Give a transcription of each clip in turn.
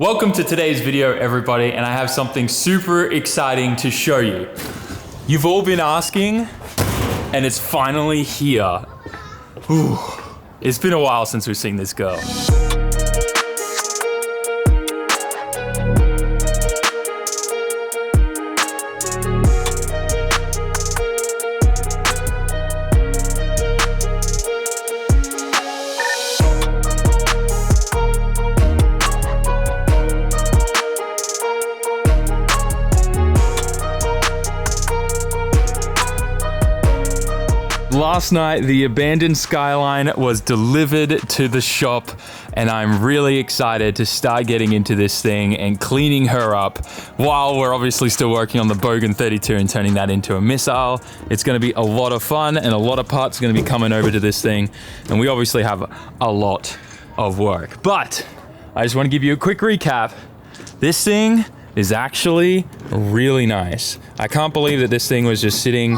Welcome to today's video, everybody, and I have something super exciting to show you. You've all been asking, and it's finally here. Ooh, it's been a while since we've seen this girl. Last night, the abandoned Skyline was delivered to the shop, and I'm really excited to start getting into this thing and cleaning her up while we're obviously still working on the Bogan 32 and turning that into a missile. It's gonna be a lot of fun, and a lot of parts are gonna be coming over to this thing, and we obviously have a lot of work. But I just wanna give you a quick recap. This thing is actually really nice. I can't believe that this thing was just sitting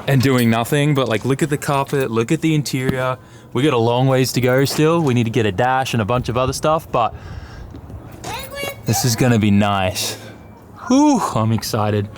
and doing nothing, but like, look at the carpet, look at the interior. We got a long ways to go still. We need to get a dash and a bunch of other stuff, but this is gonna be nice. Whew, I'm excited.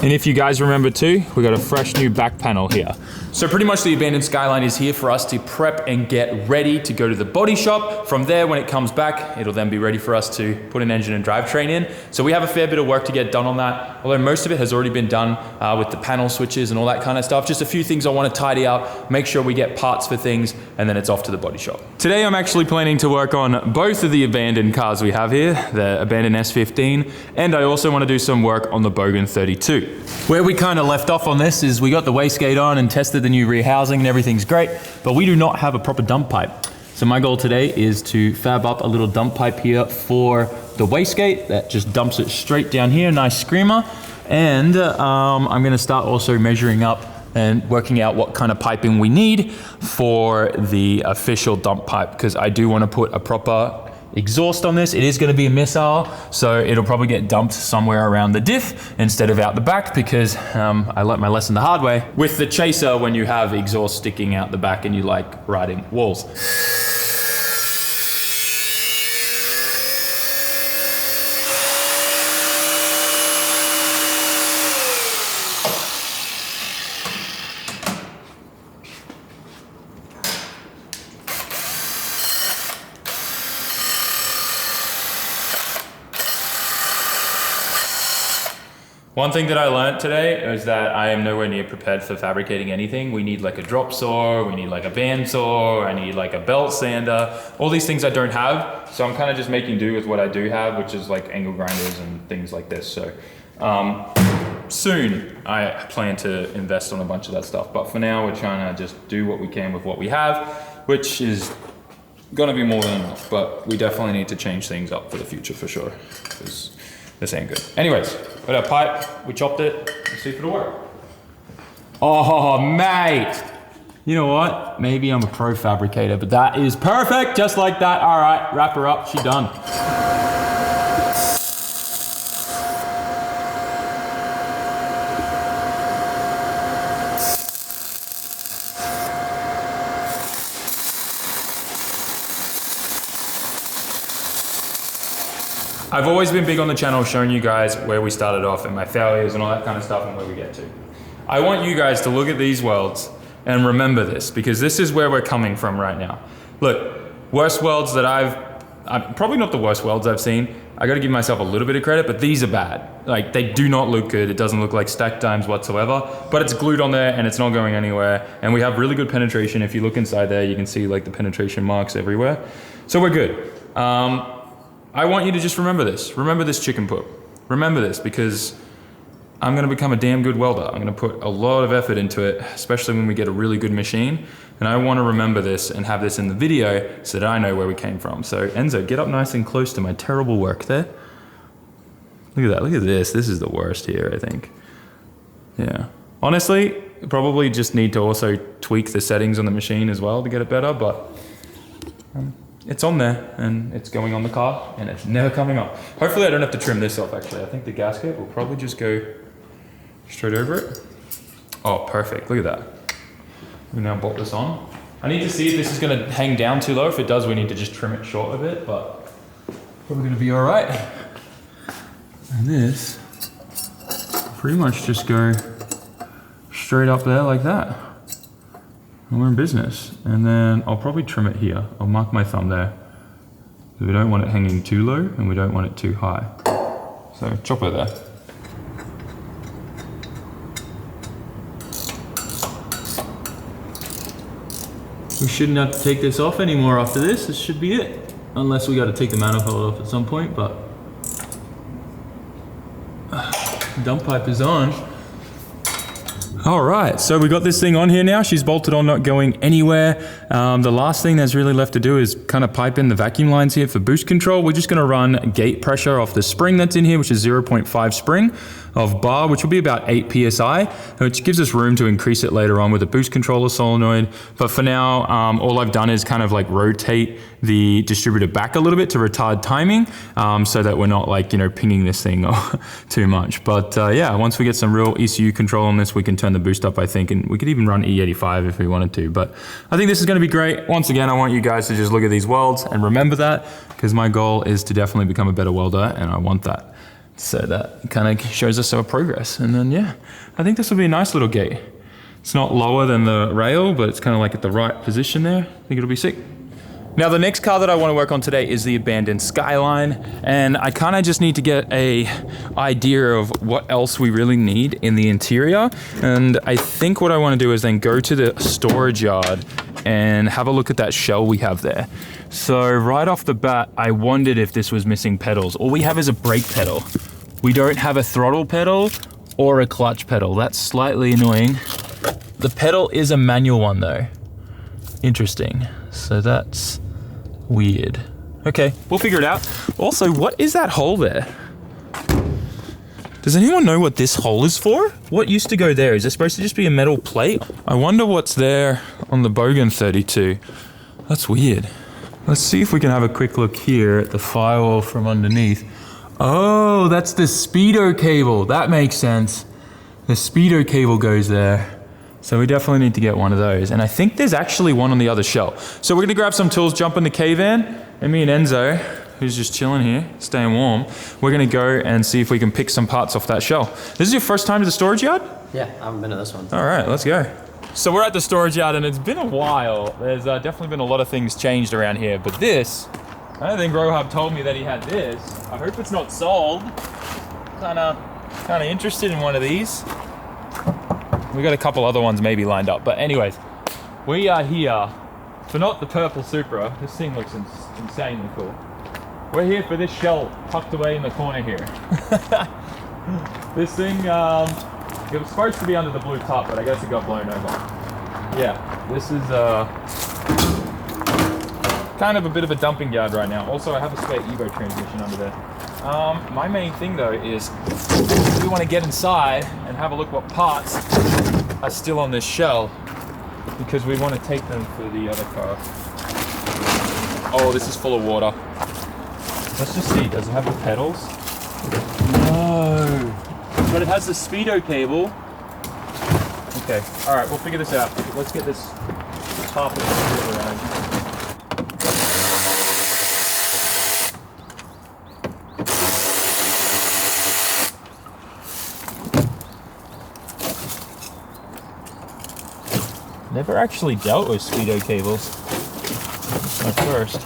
And if you guys remember too, we got a fresh new back panel here. So pretty much the abandoned Skyline is here for us to prep and get ready to go to the body shop. From there, when it comes back, it'll then be ready for us to put an engine and drivetrain in. So we have a fair bit of work to get done on that, although most of it has already been done with the panel switches and all that kind of stuff. Just a few things I want to tidy up, make sure we get parts for things, and then it's off to the body shop. Today, I'm actually planning to work on both of the abandoned cars we have here, the abandoned S15, and I also want to do some work on the Bogan 32. Where we kind of left off on this is we got the wastegate on and tested the new rehousing and everything's great, but we do not have a proper dump pipe. So my goal today is to fab up a little dump pipe here for the wastegate that just dumps it straight down here, nice screamer. And I'm gonna start also measuring up and working out what kind of piping we need for the official dump pipe, because I do want to put a proper exhaust on this. It is going to be a missile, so it'll probably get dumped somewhere around the diff instead of out the back, because I learnt my lesson the hard way with the chaser when you have exhaust sticking out the back and you like riding walls. One thing that I learned today is that I am nowhere near prepared for fabricating anything. We need like a drop saw, we need like a band saw, I need like a belt sander. All these things I don't have, so I'm kind of just making do with what I do have, which is like angle grinders and things like this. So soon I plan to invest on a bunch of that stuff, but for now we're trying to just do what we can with what we have, which is gonna be more than enough, but we definitely need to change things up for the future for sure, because this ain't good. Anyways, got our pipe, we chopped it, let's see if it'll work. Oh, mate. You know what? Maybe I'm a pro fabricator, but that is perfect, just like that. All right, wrap her up, she done. I've always been big on the channel showing you guys where we started off and my failures and all that kind of stuff and where we get to. I want you guys to look at these worlds and remember this, because this is where we're coming from right now. Look, worst worlds that probably not the worst worlds I've seen. I gotta give myself a little bit of credit, but these are bad. Like, they do not look good. It doesn't look like stack dimes whatsoever, but it's glued on there and it's not going anywhere. And we have really good penetration. If you look inside there, you can see like the penetration marks everywhere. So we're good. I want you to just remember this. Remember this chicken poop. Remember this, because I'm gonna become a damn good welder. I'm gonna put a lot of effort into it, especially when we get a really good machine. And I wanna remember this and have this in the video so that I know where we came from. So Enzo, get up nice and close to my terrible work there. Look at that, look at this. This is the worst here, I think. Yeah. Honestly, probably just need to also tweak the settings on the machine as well to get it better, but it's on there and it's going on the car and it's never coming up. Hopefully I don't have to trim this off actually. I think the gasket will probably just go straight over it. Oh, perfect, look at that. We now bolt this on. I need to see if this is gonna hang down too low. If it does, we need to just trim it short a bit, but probably gonna be all right. And this, pretty much just go straight up there like that. And we're in business. And then I'll probably trim it here. I'll mark my thumb there. We don't want it hanging too low and we don't want it too high. So chop it there. We shouldn't have to take this off anymore after this. This should be it. Unless we got to take the manifold off at some point, but dump pipe is on. All right, so we got this thing on here now. She's bolted on, not going anywhere. The last thing that's really left to do is kind of pipe in the vacuum lines here for boost control. We're just gonna run gate pressure off the spring that's in here, which is 0.5 spring of bar, which will be about 8 PSI, which gives us room to increase it later on with a boost controller solenoid. But for now, all I've done is kind of like rotate the distributor back a little bit to retard timing, so that we're not like, you know, pinging this thing too much. But yeah, once we get some real ECU control on this, we can turn the boost up, I think, and we could even run E85 if we wanted to. But I think this is gonna be great. Once again, I want you guys to just look at these welds and remember that, because my goal is to definitely become a better welder, and I want that. So that kind of shows us our progress. And then, yeah, I think this will be a nice little gate. It's not lower than the rail, but it's kind of like at the right position there. I think it'll be sick. Now, the next car that I want to work on today is the abandoned Skyline, and I kind of just need to get a idea of what else we really need in the interior. And I think what I want to do is then go to the storage yard and have a look at that shell we have there. So right off the bat, I wondered if this was missing pedals. All we have is a brake pedal. We don't have a throttle pedal or a clutch pedal. That's slightly annoying. The pedal is a manual one though. Interesting. So that's weird. Okay, we'll figure it out. Also, what is that hole there? Does anyone know what this hole is for? What used to go there? Is it supposed to just be a metal plate? I wonder what's there on the Bogan 32. That's weird. Let's see if we can have a quick look here at the firewall from underneath. Oh, that's the speedo cable. That makes sense. The speedo cable goes there. So we definitely need to get one of those. And I think there's actually one on the other shelf. So we're gonna grab some tools, jump in the K-van, and me and Enzo, who's just chilling here, staying warm, we're gonna go and see if we can pick some parts off that shelf. This is your first time to the storage yard? Yeah, I haven't been to this one. All right, let's go. So we're at the storage yard and it's been a while. There's definitely been a lot of things changed around here, but this, I don't think Rohab told me that he had this. I hope it's not sold. Kinda interested in one of these. We got a couple other ones maybe lined up, but anyways, we are here for not the purple Supra. This thing looks insanely cool. We're here for this shell tucked away in the corner here. This thing, it was supposed to be under the blue top, but I guess it got blown over. Yeah, this is kind of a bit of a dumping yard right now. Also, I have a spare Evo transmission under there. My main thing though is we want to get inside and have a look what parts are still on this shell, because we want to take them for the other car. Oh, this is full of water. Let's just see, does it have the pedals? No, but it has the speedo cable. Okay, all right, we'll figure this out. Let's get this top of the around. Never actually dealt with speedo cables. It's my first.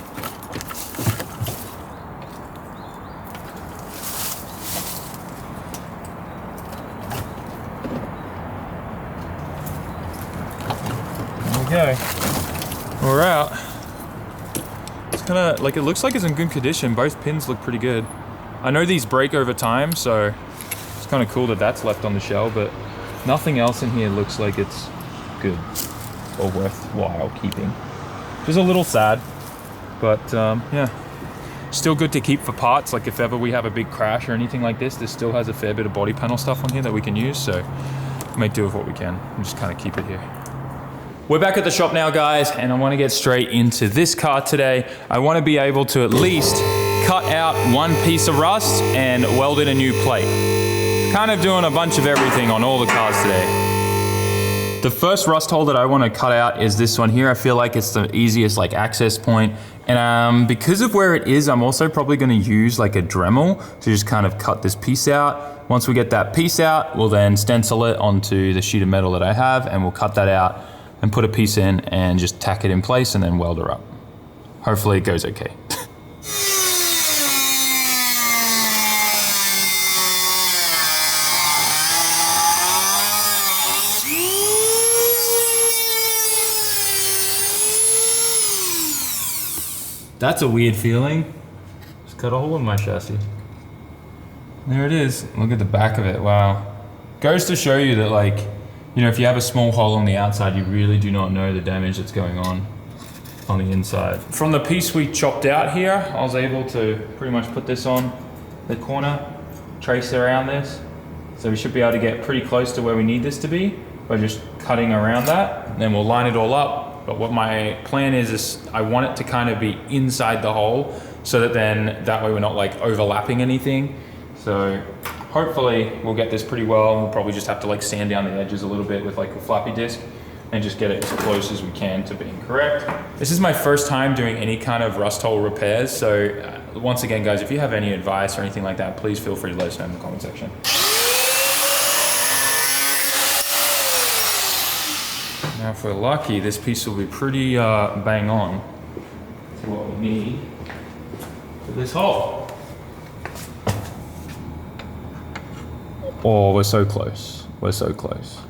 There we go. We're out. It's kind of like, it looks like it's in good condition. Both pins look pretty good. I know these break over time, so it's kind of cool that that's left on the shell, but nothing else in here looks like it's good or worthwhile keeping. Which is a little sad, but yeah, still good to keep for parts. Like if ever we have a big crash or anything like this still has a fair bit of body panel stuff on here that we can use, so make do with what we can and just kind of keep it here. We're back at the shop now, guys, and I want to get straight into this car today. I want to be able to at least cut out one piece of rust and weld in a new plate. Kind of doing a bunch of everything on all the cars today. The first rust hole that I want to cut out is this one here. I feel like it's the easiest like access point. And because of where it is, I'm also probably going to use like a Dremel to just kind of cut this piece out. Once we get that piece out, we'll then stencil it onto the sheet of metal that I have, and we'll cut that out and put a piece in and just tack it in place and then weld her up. Hopefully it goes okay. That's a weird feeling. Just cut a hole in my chassis. There it is. Look at the back of it, wow. Goes to show you that, like, you know, if you have a small hole on the outside, you really do not know the damage that's going on the inside. From the piece we chopped out here, I was able to pretty much put this on the corner, trace around this. So we should be able to get pretty close to where we need this to be by just cutting around that. And then we'll line it all up. But what my plan is I want it to kind of be inside the hole so that then that way we're not like overlapping anything. So hopefully we'll get this pretty well. We'll probably just have to like sand down the edges a little bit with like a floppy disc and just get it as close as we can to being correct. This is my first time doing any kind of rust hole repairs. So once again, guys, if you have any advice or anything like that, please feel free to let us know in the comment section. Now if we're lucky, this piece will be pretty bang on to what we need for this hole. Oh, we're so close. We're so close.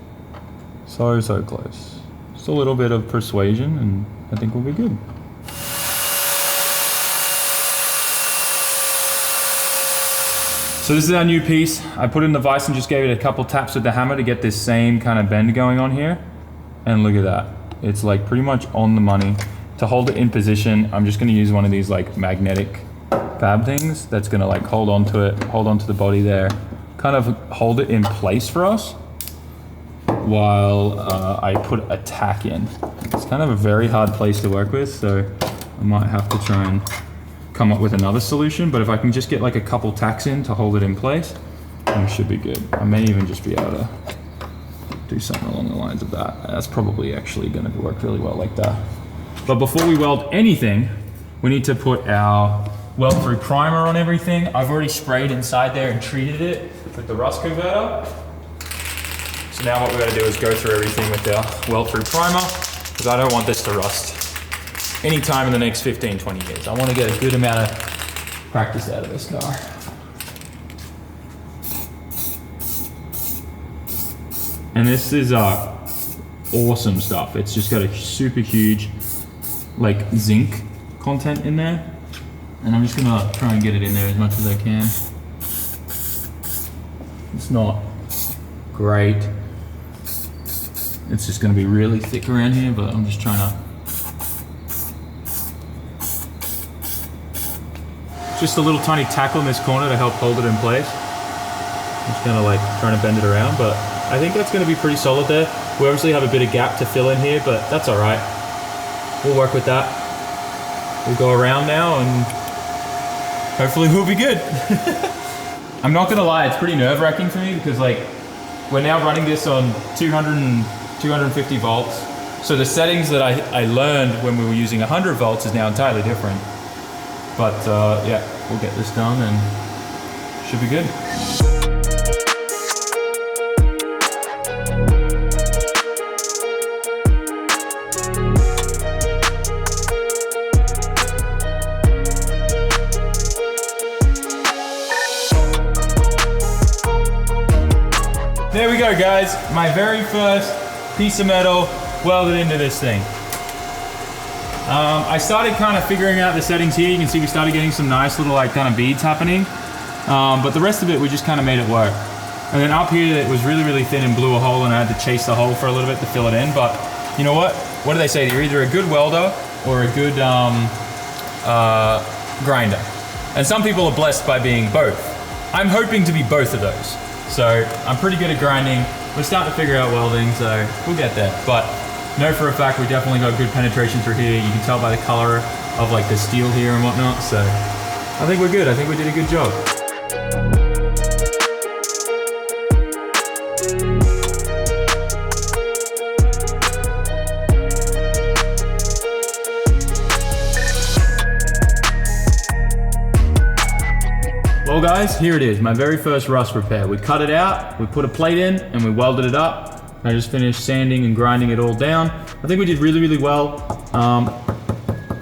So close. Just a little bit of persuasion and I think we'll be good. So this is our new piece. I put it in the vise and just gave it a couple taps with the hammer to get this same kind of bend going on here. And look at that. It's like pretty much on the money. To hold it in position, I'm just gonna use one of these like magnetic fab things that's gonna like hold onto it, hold onto the body there, kind of hold it in place for us while I put a tack in. It's kind of a very hard place to work with, so I might have to try and come up with another solution, but if I can just get like a couple tacks in to hold it in place, then we should be good. I may even just be able to do something along the lines of that. That's probably actually gonna work really well like that. But before we weld anything, we need to put our weld-through primer on everything. I've already sprayed inside there and treated it with the rust converter. So now what we're gonna do is go through everything with our weld-through primer, because I don't want this to rust anytime in the next 15, 20 years. I wanna get a good amount of practice out of this car. And this is awesome stuff. It's just got a super huge like zinc content in there. And I'm just gonna try and get it in there as much as I can. It's not great. It's just gonna be really thick around here, but I'm just trying to. Just a little tiny tackle in this corner to help hold it in place. I'm just gonna like trying to bend it around, but I think that's gonna be pretty solid there. We obviously have a bit of gap to fill in here, but that's all right. We'll work with that. We'll go around now and hopefully we'll be good. I'm not gonna lie, it's pretty nerve-wracking for me because like we're now running this on 200 and 250 volts. So the settings that I learned when we were using 100 volts is now entirely different. But yeah, we'll get this done and should be good. There we go, guys. My very first piece of metal welded into this thing. I started kind of figuring out the settings here. You can see we started getting some nice little like kind of beads happening. But the rest of it, we just kind of made it work. And then up here, it was really, really thin and blew a hole and I had to chase the hole for a little bit to fill it in. But you know what? What do they say? You're either a good welder or a good grinder. And some people are blessed by being both. I'm hoping to be both of those. So I'm pretty good at grinding. We're starting to figure out welding, so we'll get there. But know for a fact we definitely got good penetration through here. You can tell by the color of like the steel here and whatnot. So I think we're good. I think we did a good job. Well guys, here it is, my very first rust repair. We cut it out, we put a plate in, and we welded it up. I just finished sanding and grinding it all down. I think we did really, really well.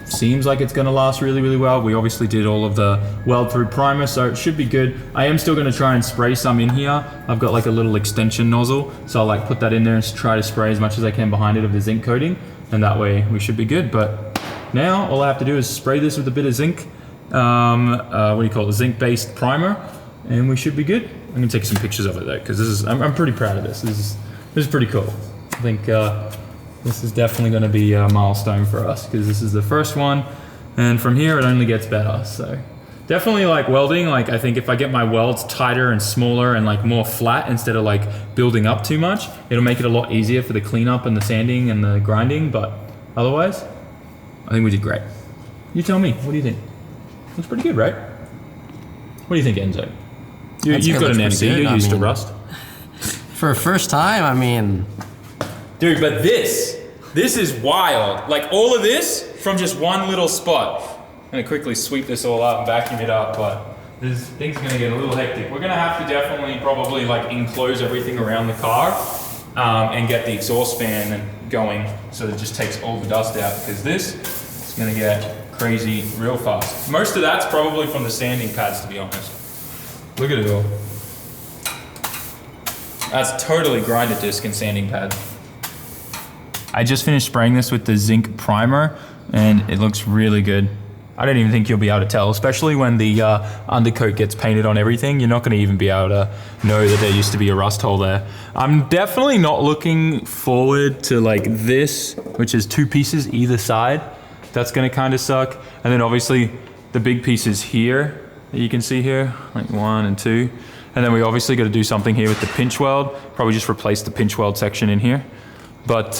Seems like it's gonna last really, really well. We obviously did all of the weld through primer, so it should be good. I am still gonna try and spray some in here. I've got like a little extension nozzle, so I'll like put that in there and try to spray as much as I can behind it of the zinc coating, and that way we should be good. But now all I have to do is spray this with a bit of zinc, what do you call it, zinc-based primer, and we should be good. I'm gonna take some pictures of it though, because I'm pretty proud of this. This is pretty cool. I think this is definitely going to be a milestone for us because this is the first one, and from here it only gets better. So definitely like welding, like I think if I get my welds tighter and smaller and like more flat instead of like building up too much, it'll make it a lot easier for the cleanup and the sanding and the grinding. But otherwise, I think we did great. You tell me, what do you think? Looks pretty good, right? What do you think, Enzo? You've got an MC, you're used to rust. For a first time, I mean... Dude, but this is wild. Like all of this from just one little spot. I'm gonna quickly sweep this all up and vacuum it up, but this thing's gonna get a little hectic. We're gonna have to definitely probably like enclose everything around the car and get the exhaust fan going so it just takes all the dust out, because this is gonna get crazy real fast. Most of that's probably from the sanding pads, to be honest. Look at it all. That's totally grinder disc and sanding pad. I just finished spraying this with the zinc primer and it looks really good. I don't even think you'll be able to tell, especially when the undercoat gets painted on everything. You're not gonna even be able to know that there used to be a rust hole there. I'm definitely not looking forward to like this, which is 2 pieces either side. That's gonna kind of suck. And then obviously the big pieces here that you can see here, like 1 and 2. And then we obviously got to do something here with the pinch weld. Probably just replace the pinch weld section in here. But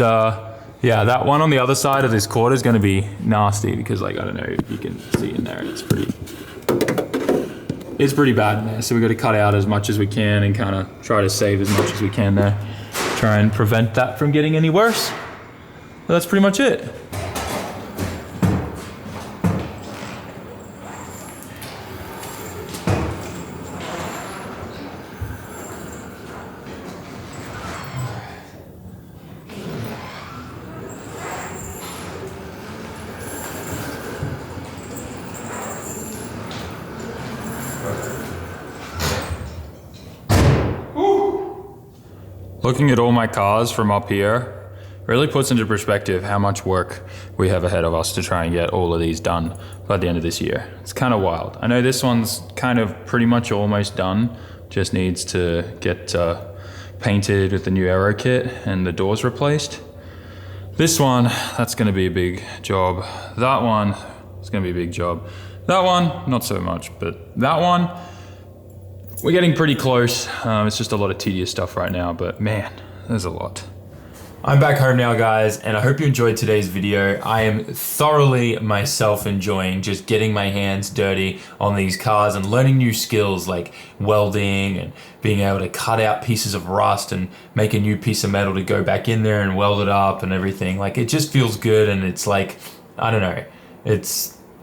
yeah, that one on the other side of this quarter is going to be nasty because, like, I don't know if you can see in there. It's pretty bad in there. So we got to cut out as much as we can and kind of try to save as much as we can there. Try and prevent that from getting any worse. But that's pretty much it. Looking at all my cars from up here really puts into perspective how much work we have ahead of us to try and get all of these done by the end of this year. It's kind of wild. I know this one's kind of pretty much almost done, just needs to get painted with the new aero kit and the doors replaced. This one, that's gonna be a big job. That one is gonna be a big job. That one, not so much, but that one, we're getting pretty close. It's just a lot of tedious stuff right now, but man, there's a lot. I'm back home now, guys, and I hope you enjoyed today's video. I am thoroughly myself enjoying just getting my hands dirty on these cars and learning new skills like welding and being able to cut out pieces of rust and make a new piece of metal to go back in there and weld it up and everything. Like, it just feels good, and it's like, I don't know,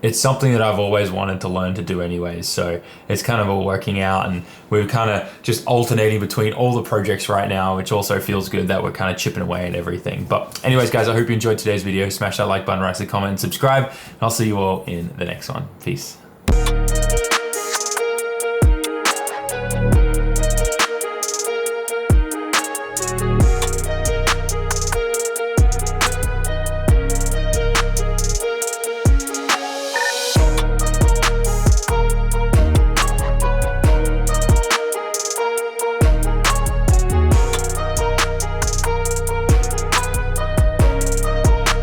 it's something that I've always wanted to learn to do anyways, so it's kind of all working out, and we're kind of just alternating between all the projects right now, which also feels good that we're kind of chipping away at everything. But anyways, guys, I hope you enjoyed today's video. Smash that like button, write a comment, and subscribe, and I'll see you all in the next one. Peace.